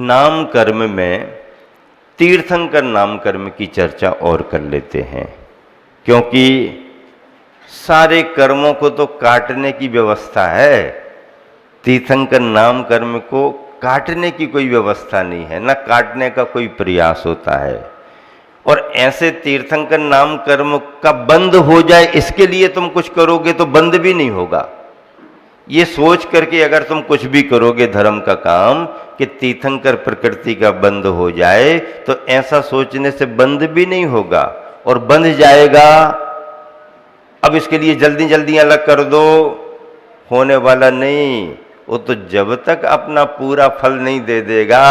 नाम कर्म में तीर्थंकर नाम कर्म की चर्चा और कर लेते हैं, क्योंकि सारे कर्मों को तो काटने की व्यवस्था है। तीर्थंकर नाम कर्म को काटने की कोई व्यवस्था नहीं है, न काटने का कोई प्रयास होता है। और ऐसे तीर्थंकर नाम कर्म का बंद हो जाए इसके लिए तुम कुछ करोगे तो बंद भी नहीं होगा। ये सोच करके अगर तुम कुछ भी करोगे धर्म का काम कि तीर्थंकर प्रकृति का बंद हो जाए, तो ऐसा सोचने से बंद भी नहीं होगा। और बंद जाएगा, अब इसके लिए जल्दी जल्दी अलग कर दो, होने वाला नहीं। वो तो जब तक अपना पूरा फल नहीं दे देगा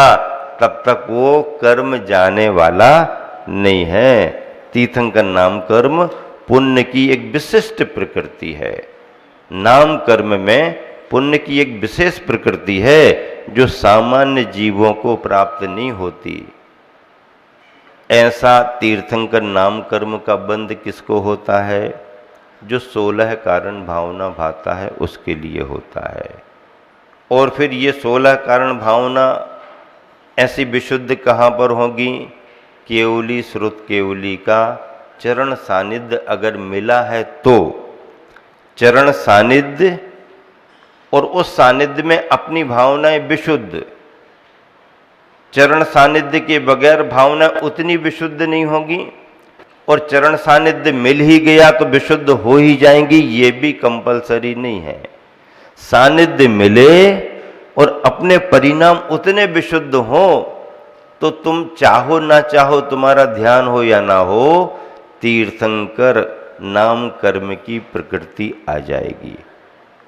तब तक वो कर्म जाने वाला नहीं है। तीर्थंकर नाम कर्म पुण्य की एक विशिष्ट प्रकृति है। नाम कर्म में पुण्य की एक विशेष प्रकृति है जो सामान्य जीवों को प्राप्त नहीं होती। ऐसा तीर्थंकर नाम कर्म का बंध किसको होता है? जो 16 कारण भावना भाता है उसके लिए होता है। और फिर ये 16 कारण भावना ऐसी विशुद्ध कहाँ पर होगी? केवली श्रुत केवली का चरण सानिध्य अगर मिला है तो चरण सानिध्य, और उस सानिध्य में अपनी भावनाएं विशुद्ध। चरण सानिध्य के बगैर भावना उतनी विशुद्ध नहीं होगी, और चरण सानिध्य मिल ही गया तो विशुद्ध हो ही जाएंगी, ये भी कंपलसरी नहीं है। सानिध्य मिले और अपने परिणाम उतने विशुद्ध हो तो तुम चाहो ना चाहो, तुम्हारा ध्यान हो या ना हो, तीर्थंकर नाम कर्म की प्रकृति आ जाएगी।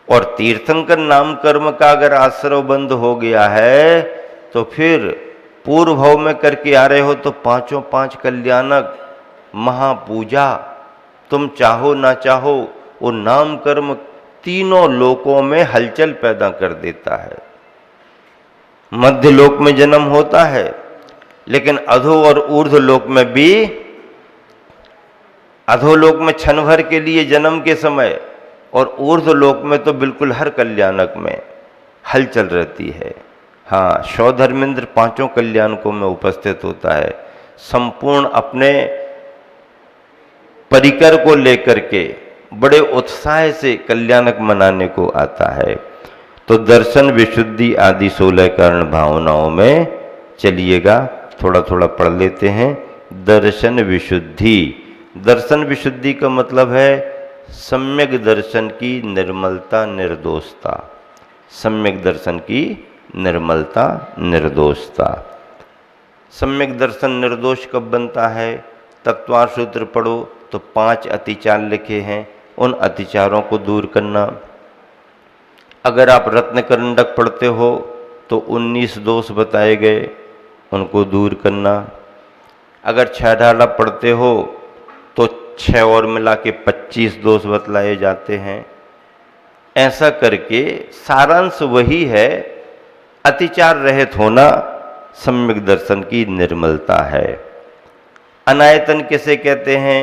और तीर्थंकर नाम कर्म का अगर आश्रव बंद हो गया है तो फिर पूर्व भाव में करके आ रहे हो तो पांचों पांच कल्याणक महापूजा, तुम चाहो ना चाहो वो नाम कर्म तीनों लोकों में हलचल पैदा कर देता है। मध्य लोक में जन्म होता है, लेकिन अधो और ऊर्ध्व लोक में भी, अधोलोक में क्षण भर के लिए जन्म के समय, और ऊर्ध्व लोक में तो बिल्कुल हर कल्याणक में हलचल रहती है। हाँ, सौधर्मेंद्र पांचों कल्याणकों में उपस्थित होता है, संपूर्ण अपने परिकर को लेकर के बड़े उत्साह से कल्याणक मनाने को आता है। तो दर्शन विशुद्धि आदि 16 कारण भावनाओं में चलिएगा, थोड़ा थोड़ा पढ़ लेते हैं। दर्शन विशुद्धि, दर्शन विशुद्धि का मतलब है सम्यक दर्शन की निर्मलता निर्दोषता। सम्यक दर्शन की निर्मलता निर्दोषता। सम्यक दर्शन निर्दोष कब बनता है? तत्वार सूत्र पढ़ो तो 5 अतिचार लिखे हैं, उन अतिचारों को दूर करना। अगर आप रत्नकरंडक पढ़ते हो तो 19 दोष बताए गए, उनको दूर करना। अगर 6 ढाला पढ़ते हो तो 6 और मिला के 25 दोष बतलाए जाते हैं। ऐसा करके सारांश वही है, अतिचार रहित होना सम्यक दर्शन की निर्मलता है। अनायतन किसे कहते हैं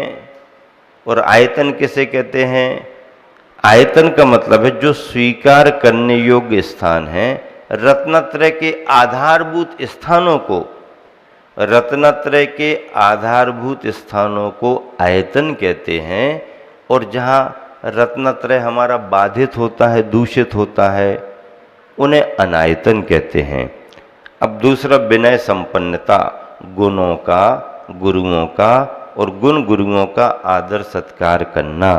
और आयतन किसे कहते हैं? आयतन का मतलब है जो स्वीकार करने योग्य स्थान है। रत्नत्रय के आधारभूत स्थानों को, रत्नत्रय के आधारभूत स्थानों को आयतन कहते हैं। और जहाँ रत्नत्रय हमारा बाधित होता है, दूषित होता है, उन्हें अनायतन कहते हैं। अब दूसरा विनय संपन्नता, गुणों का, गुरुओं का और गुण गुरुओं का आदर सत्कार करना,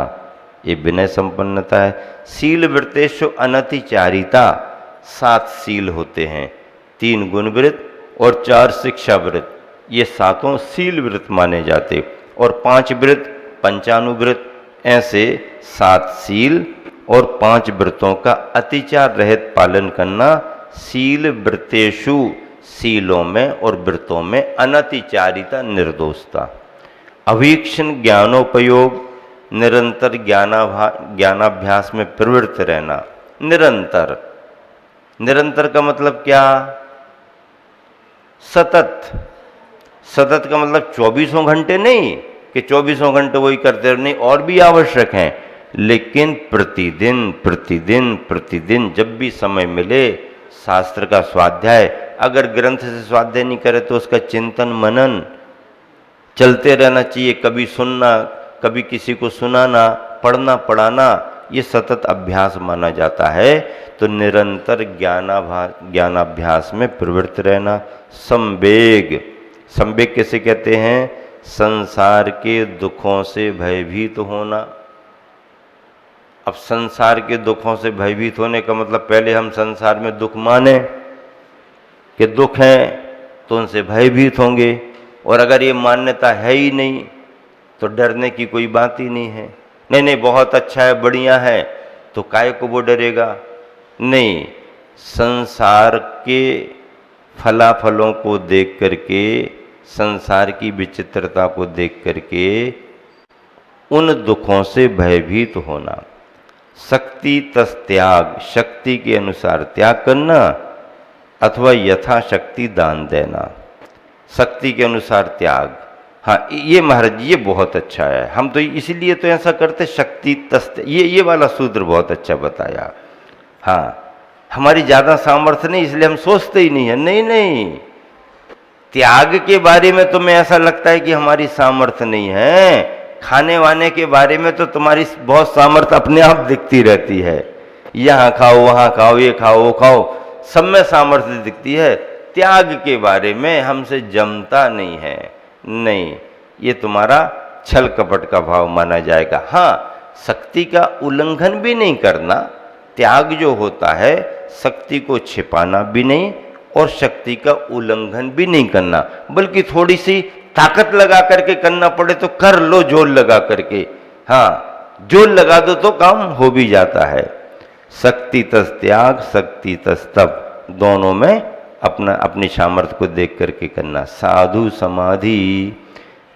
ये विनय संपन्नता है। शील वृत्तेषु अनतिचारिता, 7 शील होते हैं, 3 गुणवृत्त और 4 शिक्षा व्रत, ये 7 शील व्रत माने जाते। और 5 व्रत, पंचानुव्रत, ऐसे 7 शील और 5 व्रतों का अतिचार रहित पालन करना। शील व्रतेषु, शीलों में और व्रतों में अनतिचारिता निर्दोषता। अवीक्षण ज्ञानोपयोग, निरंतर ज्ञानाभ्यास में प्रवृत्त रहना। निरंतर, निरंतर का मतलब क्या? सतत। सतत का मतलब 24 घंटे नहीं कि 24 घंटे वही करते रहने, और भी आवश्यक हैं, लेकिन प्रतिदिन प्रतिदिन प्रतिदिन जब भी समय मिले शास्त्र का स्वाध्याय, अगर ग्रंथ से स्वाध्याय नहीं करे तो उसका चिंतन मनन चलते रहना चाहिए। कभी सुनना, कभी किसी को सुनाना, पढ़ना पढ़ाना, ये सतत अभ्यास माना जाता है। तो निरंतर ज्ञानाभ्यास में प्रवृत्त रहना। संवेग, संवेग किसे कहते हैं? संसार के दुखों से भयभीत होना। अब संसार के दुखों से भयभीत होने का मतलब, पहले हम संसार में दुख माने कि दुख हैं तो उनसे भयभीत होंगे, और अगर ये मान्यता है ही नहीं तो डरने की कोई बात ही नहीं है। नहीं नहीं बहुत अच्छा है, बढ़िया है, तो काहे को वो डरेगा? नहीं, संसार के फलाफलों को देख करके, संसार की विचित्रता को देख करके उन दुखों से भयभीत होना। शक्ति तस त्याग, शक्ति के अनुसार त्याग करना, अथवा यथाशक्ति दान देना। शक्ति के अनुसार त्याग, हाँ ये महाराज ये बहुत अच्छा है, हम तो इसीलिए तो ऐसा करते, शक्ति तस, ये वाला सूत्र बहुत अच्छा बताया। हाँ, हमारी ज़्यादा सामर्थ्य नहीं इसलिए हम सोचते ही नहीं है। नहीं नहीं, त्याग के बारे में तुम्हें ऐसा लगता है कि हमारी सामर्थ्य नहीं है, खाने वाने के बारे में तो तुम्हारी बहुत सामर्थ्य अपने आप दिखती रहती है। यहाँ खाओ, वहाँ खाओ, ये खाओ, वो खाओ, सब में सामर्थ्य दिखती है। त्याग के बारे में हमसे जमता नहीं है। नहीं, ये तुम्हारा छल कपट का भाव माना जाएगा। हाँ, शक्ति का उल्लंघन भी नहीं करना। त्याग जो होता है, शक्ति को छिपाना भी नहीं और शक्ति का उल्लंघन भी नहीं करना, बल्कि थोड़ी सी ताकत लगा करके करना पड़े तो कर लो, जोर लगा करके। हाँ, जोर लगा दो तो काम हो भी जाता है। शक्ति तस त्याग, शक्ति तस तप, दोनों में अपनी सामर्थ्य को देख करके करना। साधु समाधि,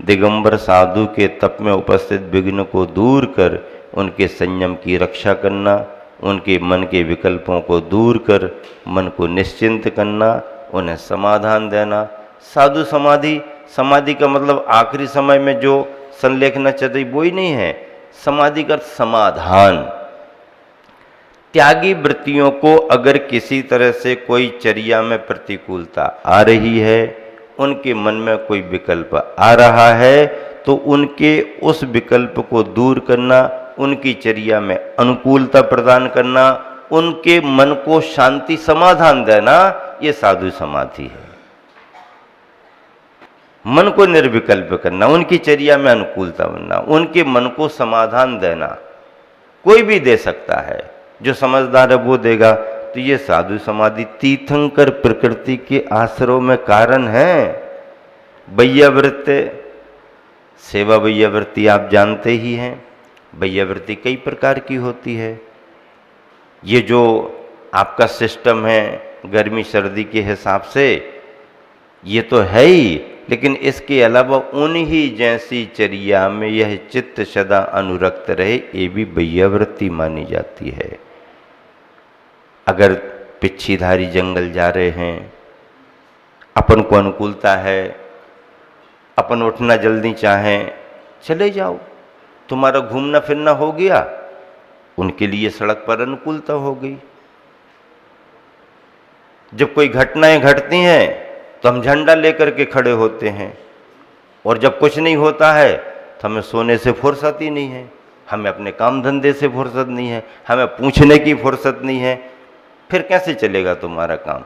दिगंबर साधु के तप में उपस्थित विघ्न को दूर कर उनके संयम की रक्षा करना, उनके मन के विकल्पों को दूर कर मन को निश्चिंत करना, उन्हें समाधान देना। साधु समाधि, समाधि का मतलब आखिरी समय में जो संलेखना चाहिए वो ही नहीं है। समाधि का समाधान। त्यागी वृत्तियों को अगर किसी तरह से कोई चर्या में प्रतिकूलता आ रही है, उनके मन में कोई विकल्प आ रहा है, तो उनके उस विकल्प को दूर करना, उनकी चर्या में अनुकूलता प्रदान करना, उनके मन को शांति समाधान देना, ये साधु समाधि है। मन को निर्विकल्प करना, उनकी चर्या में अनुकूलता बनना, उनके मन को समाधान देना। कोई भी दे सकता है, जो समझदार है वो देगा। तो ये साधु समाधि तीर्थंकर प्रकृति के आश्रयों में कारण है। वैयावृत्ति, सेवा वैयावृत्ति आप जानते ही हैं। वैयावृत्ति कई प्रकार की होती है। ये जो आपका सिस्टम है गर्मी सर्दी के हिसाब से, ये तो है ही, लेकिन इसके अलावा उन्हीं जैसी चर्या में यह चित्त सदा अनुरक्त रहे, ये भी वैयावृत्ति मानी जाती है। अगर पिच्छीधारी जंगल जा रहे हैं, अपन को अनुकूलता है, अपन उठना जल्दी चाहें, चले जाओ, तुम्हारा घूमना फिरना हो गया, उनके लिए सड़क पर अनुकूलता हो गई। जब कोई घटनाएं घटती हैं तो हम झंडा लेकर के खड़े होते हैं, और जब कुछ नहीं होता है तो हमें सोने से फुर्सत ही नहीं है, हमें अपने काम धंधे से फुर्सत नहीं है, हमें पूछने की फुर्सत नहीं है। फिर कैसे चलेगा तुम्हारा काम?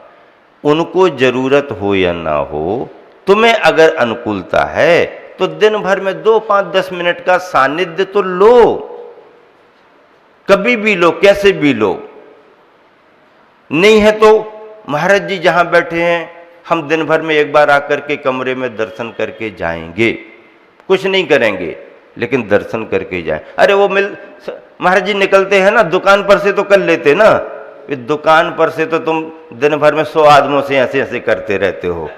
उनको जरूरत हो या ना हो, तुम्हें अगर अनुकूलता है तो दिन भर में 2, 5, 10 मिनट का सानिध्य तो लो, कभी भी लो, कैसे भी लो। नहीं है तो महाराज जी जहां बैठे हैं, हम दिन भर में एक बार आकर के कमरे में दर्शन करके जाएंगे, कुछ नहीं करेंगे लेकिन दर्शन करके जाएं। अरे वो महाराज जी निकलते हैं ना, दुकान पर से तो कर लेते ना, दुकान पर से तो तुम दिन भर में 100 आदमों से ऐसे ऐसे करते रहते हो,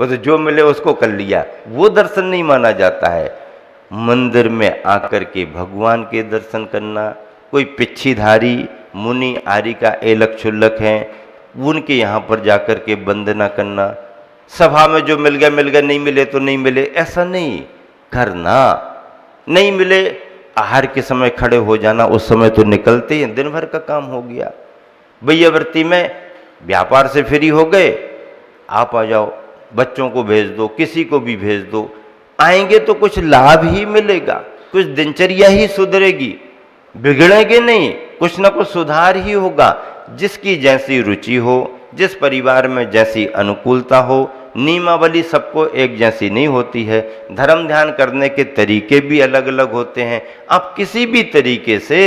वो तो जो मिले उसको कर लिया, वो दर्शन नहीं माना जाता है। मंदिर में आकर के भगवान के दर्शन करना, कोई पिच्छीधारी मुनि आर्य का एलक छुल्लक हैं, उनके यहाँ पर जाकर के वंदना करना, सभा में जो मिल गया मिल गया, नहीं मिले तो नहीं मिले, ऐसा नहीं करना। नहीं मिले, आहार के समय खड़े हो जाना, उस समय तो निकलते ही दिन भर का काम हो गया। वैयावृत्ति में व्यापार से फ्री हो गए, आप आ जाओ, बच्चों को भेज दो, किसी को भी भेज दो, आएंगे तो कुछ लाभ ही मिलेगा, कुछ दिनचर्या ही सुधरेगी, बिगड़ेंगे नहीं, कुछ ना कुछ सुधार ही होगा। जिसकी जैसी रुचि हो, जिस परिवार में जैसी अनुकूलता हो, नियमावली सबको एक जैसी नहीं होती है, धर्म ध्यान करने के तरीके भी अलग अलग होते हैं। आप किसी भी तरीके से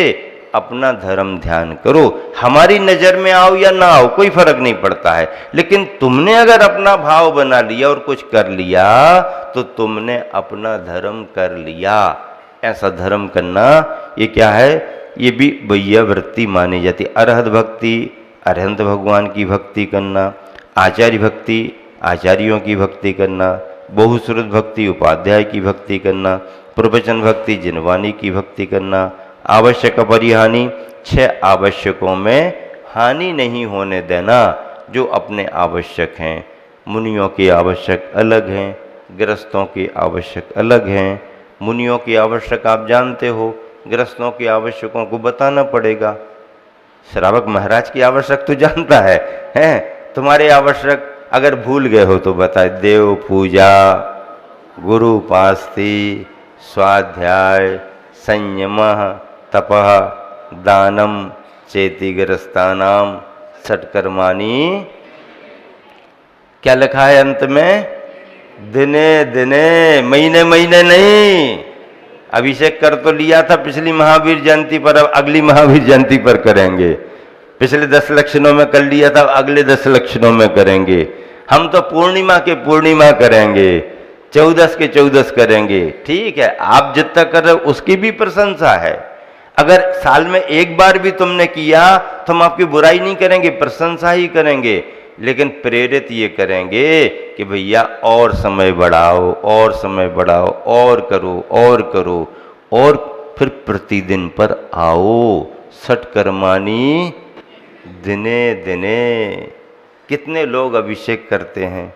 अपना धर्म ध्यान करो, हमारी नज़र में आओ या ना आओ कोई फर्क नहीं पड़ता है, लेकिन तुमने अगर अपना भाव बना लिया और कुछ कर लिया तो तुमने अपना धर्म कर लिया। ऐसा धर्म करना ये क्या है, ये भी वैयावृत्ति मानी जाती। अरहत भक्ति, अरहंत भगवान की भक्ति करना, आचार्य भक्ति, आचार्यों की भक्ति करना, बहुश्रुत भक्ति, उपाध्याय की भक्ति करना, प्रवचन भक्ति, जिनवानी की भक्ति करना, आवश्यक अपरिहानि, 6 आवश्यकों में हानि नहीं होने देना, जो अपने आवश्यक हैं। मुनियों के आवश्यक अलग हैं, गृहस्थों के आवश्यक अलग हैं। मुनियों की आवश्यक आप जानते हो, गृहस्थों के आवश्यकों को बताना पड़ेगा। श्रावक महाराज की आवश्यक तो जानता है, हैं? तुम्हारे आवश्यक अगर भूल गए हो तो बताए, देव पूजा, गुरु उपास्ति, स्वाध्याय, संयम, तपः, दानम, चेतिग्रस्तानाम, षट्कर्माणि। क्या लिखा है अंत में? दिने दिने, महीने महीने नहीं। अभिषेक कर तो लिया था पिछली महावीर जयंती पर, अब अगली महावीर जयंती पर करेंगे। पिछले 10 लक्षणों में कर लिया था, अगले 10 लक्षणों में करेंगे। हम तो पूर्णिमा के पूर्णिमा करेंगे, 14 के 14 करेंगे। ठीक है, आप जितना कर रहे हो उसकी भी प्रशंसा है। अगर साल में एक बार भी तुमने किया तो हम आपकी बुराई नहीं करेंगे, प्रशंसा ही करेंगे, लेकिन प्रेरित ये करेंगे कि भैया और समय बढ़ाओ, और समय बढ़ाओ, और करो, और करो, और फिर प्रतिदिन पर आओ। षट्कर्माणि दिने दिने। कितने लोग अभिषेक करते हैं,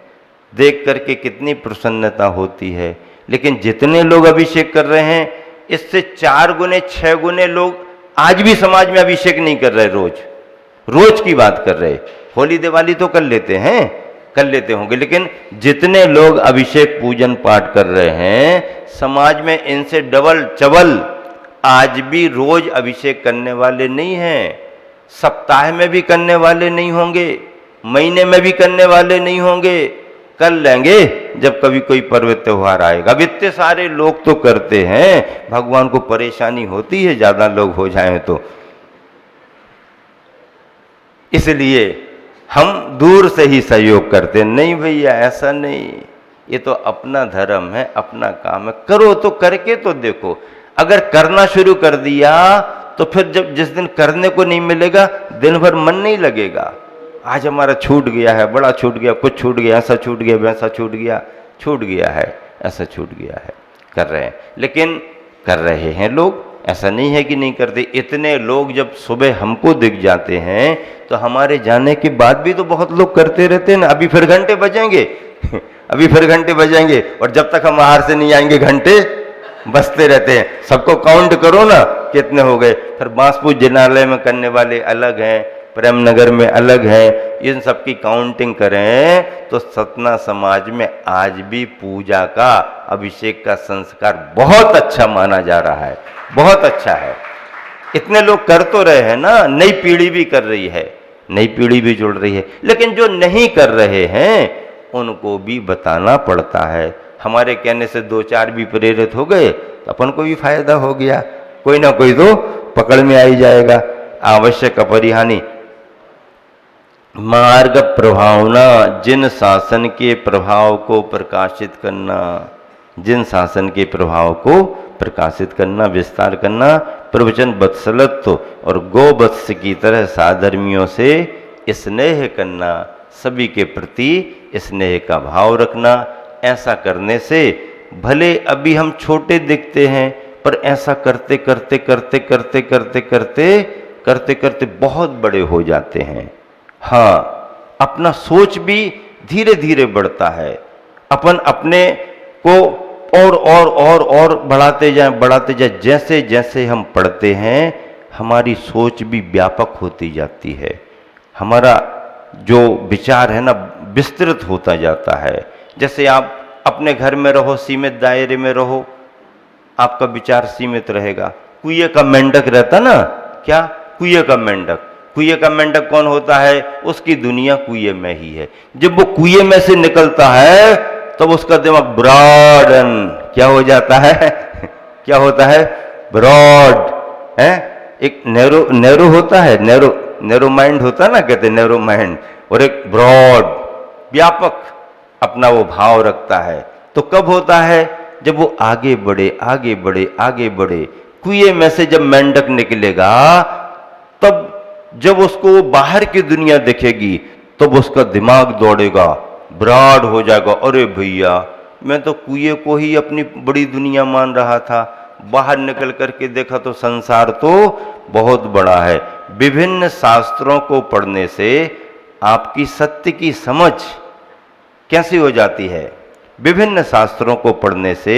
देख करके कितनी प्रसन्नता होती है, लेकिन जितने लोग अभिषेक कर रहे हैं इससे 4 गुने 6 गुने लोग आज भी समाज में अभिषेक नहीं कर रहे। रोज की बात कर रहे। होली दिवाली तो कर लेते हैं, कर लेते होंगे, लेकिन जितने लोग अभिषेक पूजन पाठ कर रहे हैं समाज में इनसे डबल चबल आज भी रोज अभिषेक करने वाले नहीं हैं। सप्ताह में भी करने वाले नहीं होंगे, महीने में भी करने वाले नहीं होंगे। कर लेंगे जब कभी कोई पर्व त्योहार आएगा। अब इतने सारे लोग तो करते हैं, भगवान को परेशानी होती है ज़्यादा लोग हो जाएं तो, इसलिए हम दूर से ही सहयोग करते। नहीं भैया ऐसा नहीं, ये तो अपना धर्म है, अपना काम है, करो तो करके तो देखो। अगर करना शुरू कर दिया तो फिर जब जिस दिन करने को नहीं मिलेगा दिन भर मन नहीं लगेगा। आज हमारा छूट गया है, बड़ा छूट गया, कुछ छूट गया, ऐसा छूट गया, वैसा छूट गया है, ऐसा छूट गया है, कर रहे हैं। लेकिन कर रहे हैं लोग, ऐसा नहीं है कि नहीं करते। इतने लोग जब सुबह हमको दिख जाते हैं तो हमारे जाने के बाद भी तो बहुत लोग करते रहते हैं ना। अभी फिर घंटे बजेंगे अभी फिर घंटे बजेंगे, और जब तक हम बाहर से नहीं आएंगे घंटे बजते रहते हैं। सबको काउंट करो ना कितने हो गए। फिर बांसपुर जिनालय में करने वाले अलग हैं, प्रेम नगर में अलग है, इन सब की काउंटिंग करें तो सतना समाज में आज भी पूजा का, अभिषेक का संस्कार बहुत अच्छा माना जा रहा है, बहुत अच्छा है। इतने लोग कर तो रहे हैं ना, नई पीढ़ी भी कर रही है, नई पीढ़ी भी जुड़ रही है, लेकिन जो नहीं कर रहे हैं उनको भी बताना पड़ता है। हमारे कहने से 2-4 भी प्रेरित हो गए तो अपन को भी फायदा हो गया, कोई ना कोई तो पकड़ में आ ही जाएगा। आवश्यक अपरिहानि मार्ग प्रभावना, जिन शासन के प्रभाव को प्रकाशित करना, जिन शासन के प्रभाव को प्रकाशित करना, विस्तार करना, प्रवचन वत्सलत्व और गोवत्स की तरह साधर्मियों से स्नेह करना, सभी के प्रति स्नेह का भाव रखना। ऐसा करने से भले अभी हम छोटे दिखते हैं पर ऐसा करते करते करते करते करते करते करते करते बहुत बड़े हो जाते हैं। हाँ, अपना सोच भी धीरे धीरे बढ़ता है। अपन अपने को और बढ़ाते जाए। जैसे जैसे हम पढ़ते हैं हमारी सोच भी व्यापक होती जाती है। हमारा जो विचार है ना विस्तृत होता जाता है। जैसे आप अपने घर में रहो, सीमित दायरे में रहो, आपका विचार सीमित रहेगा। कुएं का मेंढक रहता ना, क्या? कुएं का मेंढक। कुएं का मेंढक कौन होता है? उसकी दुनिया कुएं में ही है। जब वो कुएं में से निकलता है तब उसका दिमाग ब्रॉडन क्या हो जाता है? क्या होता है? ब्रॉड है। एक नैरो होता है, नैरो माइंड होता है ना, कहते हैं नैरो माइंड, और एक ब्रॉड व्यापक अपना वो भाव रखता है। तो कब होता है? जब वो आगे बढ़े आगे बढ़े आगे बढ़े। कुएं में से जब मेंढक निकलेगा तब जब उसको वो बाहर की दुनिया दिखेगी तब उसका दिमाग दौड़ेगा, ब्रॉड हो जाएगा। अरे भैया, मैं तो कुएं को ही अपनी बड़ी दुनिया मान रहा था, बाहर निकल करके देखा तो संसार तो बहुत बड़ा है। विभिन्न शास्त्रों को पढ़ने से आपकी सत्य की समझ कैसी हो जाती है? विभिन्न शास्त्रों को पढ़ने से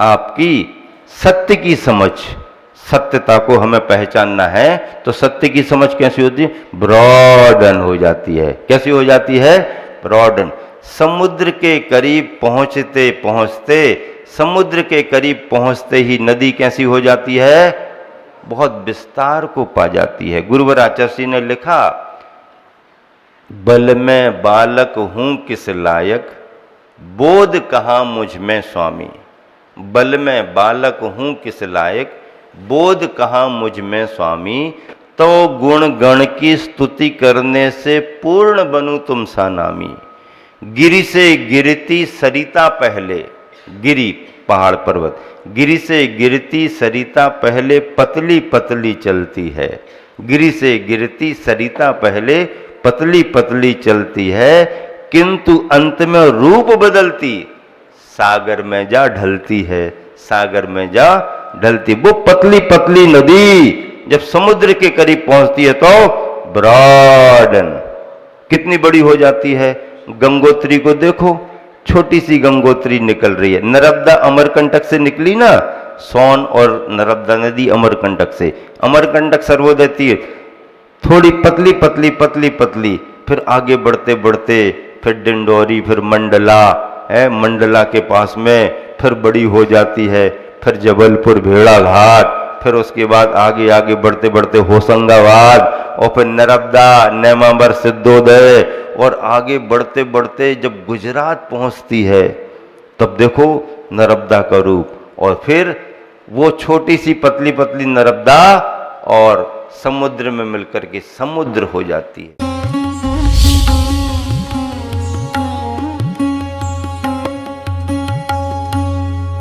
आपकी सत्य की समझ, सत्यता को हमें पहचानना है तो सत्य की समझ कैसी होती है? ब्रॉडन हो जाती है। कैसी हो जाती है? ब्रॉडन। समुद्र के करीब पहुंचते पहुंचते, समुद्र के करीब पहुंचते ही नदी कैसी हो जाती है? बहुत विस्तार को पा जाती है। गुरुवर आचार्य ने लिखा, बल में बालक हूं किस लायक, बोध कहाँ मुझ में स्वामी। बल में बालक हूं किस लायक, बोध कहाँ मुझ में स्वामी। तो गुण गण की स्तुति करने से पूर्ण बनूं तुम सा नामी। गिरि से गिरती सरिता पहले, गिरी पहाड़ पर्वत, गिरि से गिरती सरिता पहले पतली पतली चलती है। गिरि से गिरती सरिता पहले पतली पतली चलती है, किंतु अंत में रूप बदलती सागर में जा ढलती है। सागर में जा ढलती। वो पतली पतली नदी जब समुद्र के करीब पहुंचती है तो ब्रॉडन कितनी बड़ी हो जाती है। गंगोत्री को देखो, छोटी सी गंगोत्री निकल रही है। नर्मदा अमरकंटक से निकली ना, सोन और नर्मदा नदी अमरकंटक से। अमरकंटक सर्वोदय तीर्थ, थोड़ी पतली पतली पतली पतली, फिर आगे बढ़ते बढ़ते फिर डिंडोरी, फिर मंडला है, मंडला के पास में फिर बड़ी हो जाती है, फिर जबलपुर भेड़ा घाट, फिर उसके बाद आगे आगे बढ़ते बढ़ते होशंगाबाद, और फिर नर्मदा, नेमावर, सिद्धोदय, और आगे बढ़ते बढ़ते जब गुजरात पहुंचती है तब देखो नर्मदा का रूप, और फिर वो छोटी सी पतली पतली नर्मदा और समुद्र में मिलकर के समुद्र हो जाती है।